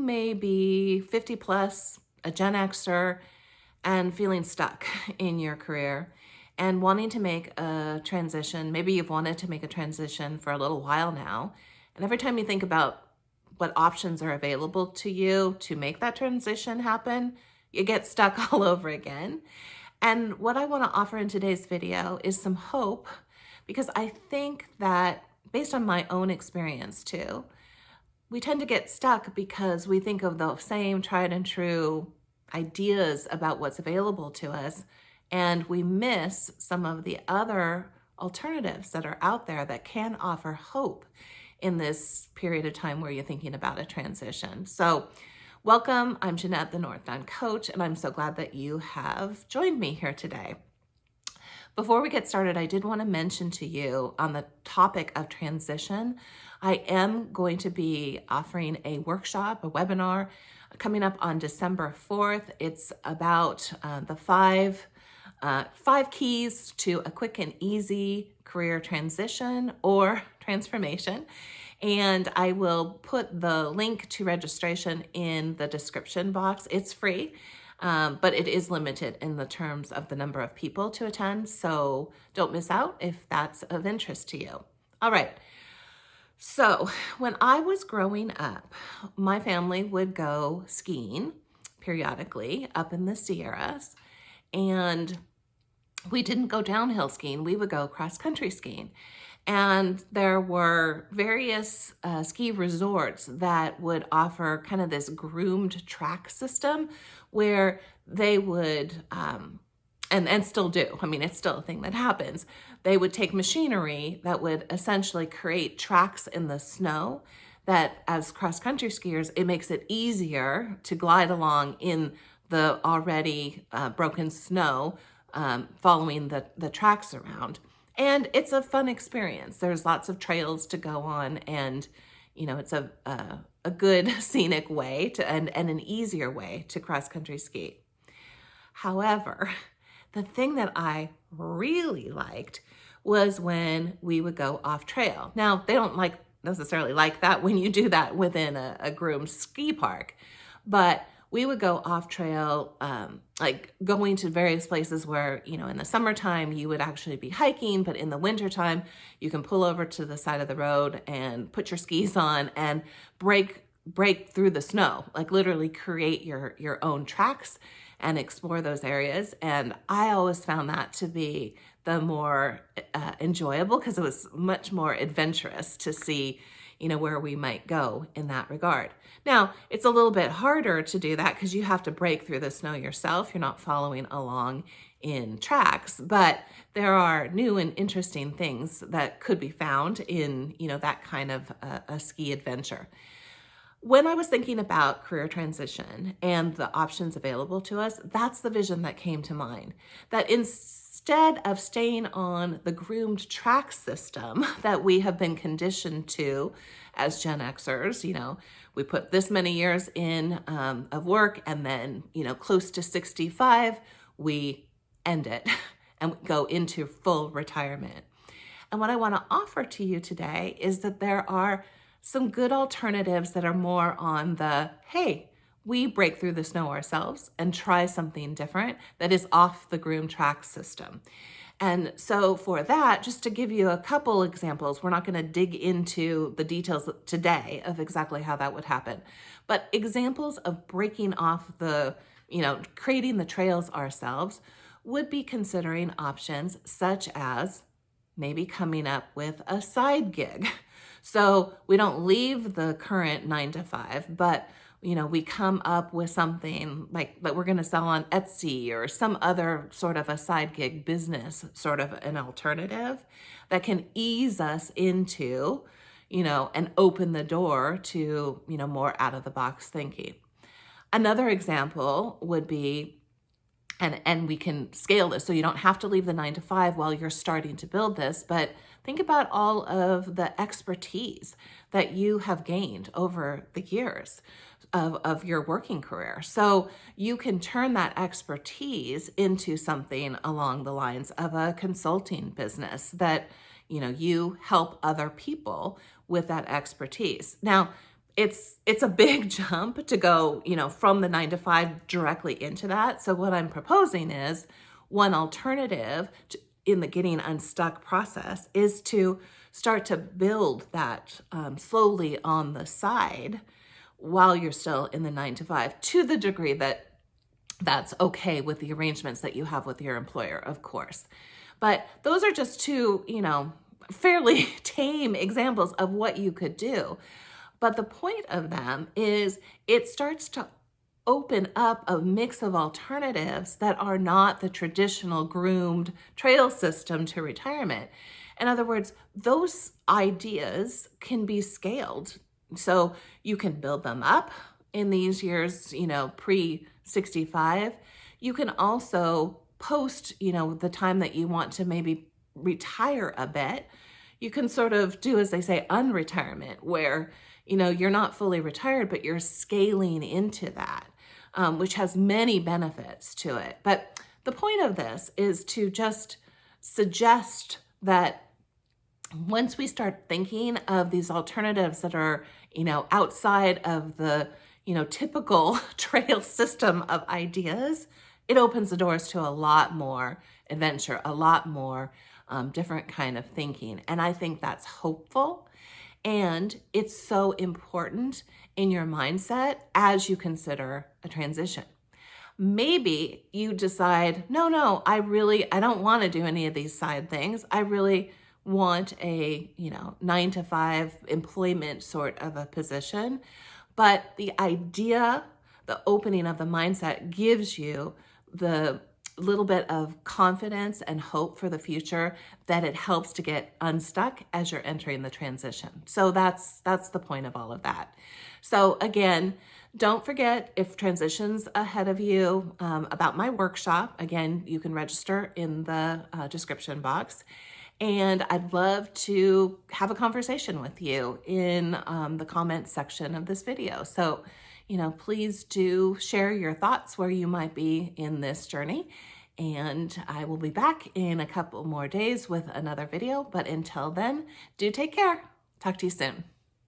may be 50 plus, a Gen Xer, and feeling stuck in your career and wanting to make a transition. Maybe you've wanted to make a transition for a little while now. And every time you think about what options are available to you to make that transition happen, you get stuck all over again. And what I want to offer in today's video is some hope, because I think that based on my own experience too, we tend to get stuck because we think of the same tried and true ideas about what's available to us, and we miss some of the other alternatives that are out there that can offer hope in this period of time where you're thinking about a transition. So welcome, I'm Jeanette, the Northbound Coach, and I'm so glad that you have joined me here today. Before we get started, I did want to mention to you on the topic of transition, I am going to be offering a workshop, a webinar, coming up on December 4th. It's about the five keys to a quick and easy career transition or transformation. And I will put the link to registration in the description box. It's free. But it is limited in the terms of the number of people to attend, so don't miss out if that's of interest to you. All right, so when I was growing up, my family would go skiing periodically up in the Sierras, and we didn't go downhill skiing, we would go cross-country skiing. And there were various ski resorts that would offer kind of this groomed track system where they would, and still do, I mean, it's still a thing that happens. They would take machinery that would essentially create tracks in the snow that, as cross-country skiers, it makes it easier to glide along in the already broken snow, following the tracks around. And it's a fun experience. There's lots of trails to go on, and you know, it's a good scenic way to and an easier way to cross-country ski. However, the thing that I really liked was when we would go off trail. Now, they don't necessarily like that when you do that within a groomed ski park, but we would go off trail, like going to various places where, you know, in the summertime you would actually be hiking, but in the wintertime you can pull over to the side of the road and put your skis on and break through the snow, like literally create your own tracks and explore those areas. And I always found that to be the more enjoyable, because it was much more adventurous to see, you know, where we might go in that regard. Now, it's a little bit harder to do that because you have to break through the snow yourself. You're not following along in tracks, but there are new and interesting things that could be found in, you know, that kind of a ski adventure. When I was thinking about career transition and the options available to us, that's the vision that came to mind. That instead of staying on the groomed track system that we have been conditioned to as Gen Xers, you know, we put this many years in of work, and then, you know, close to 65, we end it and go into full retirement. And what I want to offer to you today is that there are some good alternatives that are more on the, hey, we break through the snow ourselves and try something different that is off the groomed track system. And so for that, just to give you a couple examples, we're not going to dig into the details today of exactly how that would happen, but examples of breaking off the, you know, creating the trails ourselves would be considering options such as maybe coming up with a side gig. So we don't leave the current 9-to-5, but you know, we come up with something like that we're going to sell on Etsy or some other sort of a side gig business, sort of an alternative that can ease us into, you know, and open the door to, you know, more out of the box thinking. Another example would be, and we can scale this so you don't have to leave the 9-to-5 while you're starting to build this, but think about all of the expertise that you have gained over the years of your working career. So you can turn that expertise into something along the lines of a consulting business that, you know, you help other people with that expertise. Now, it's a big jump to go, from the 9 to 5 directly into that. So what I'm proposing is one alternative in the getting unstuck process is to start to build that slowly on the side while you're still in the 9 to 5, to the degree that that's okay with the arrangements that you have with your employer, of course. But those are just two, fairly tame examples of what you could do. But the point of them is it starts to open up a mix of alternatives that are not the traditional groomed trail system to retirement. In other words, those ideas can be scaled. So you can build them up in these years, pre-65. You can also post, the time that you want to maybe retire a bit. You can sort of do, as they say, unretirement, where, you're not fully retired, but you're scaling into that, which has many benefits to it. But the point of this is to just suggest that once we start thinking of these alternatives that are, outside of the, typical trail system of ideas, it opens the doors to a lot more adventure, a lot more different kind of thinking. And I think that's hopeful. And it's so important in your mindset as you consider a transition. Maybe you decide, no, I don't want to do any of these side things. I really want a, 9 to 5 employment sort of a position. But the idea, the opening of the mindset gives you the little bit of confidence and hope for the future that it helps to get unstuck as you're entering the transition. So that's the point of all of that. So again, don't forget, if transition's ahead of you, about my workshop. Again, you can register in the description box. And I'd love to have a conversation with you in the comments section of this video. So, please do share your thoughts where you might be in this journey. And I will be back in a couple more days with another video. But until then, do take care. Talk to you soon.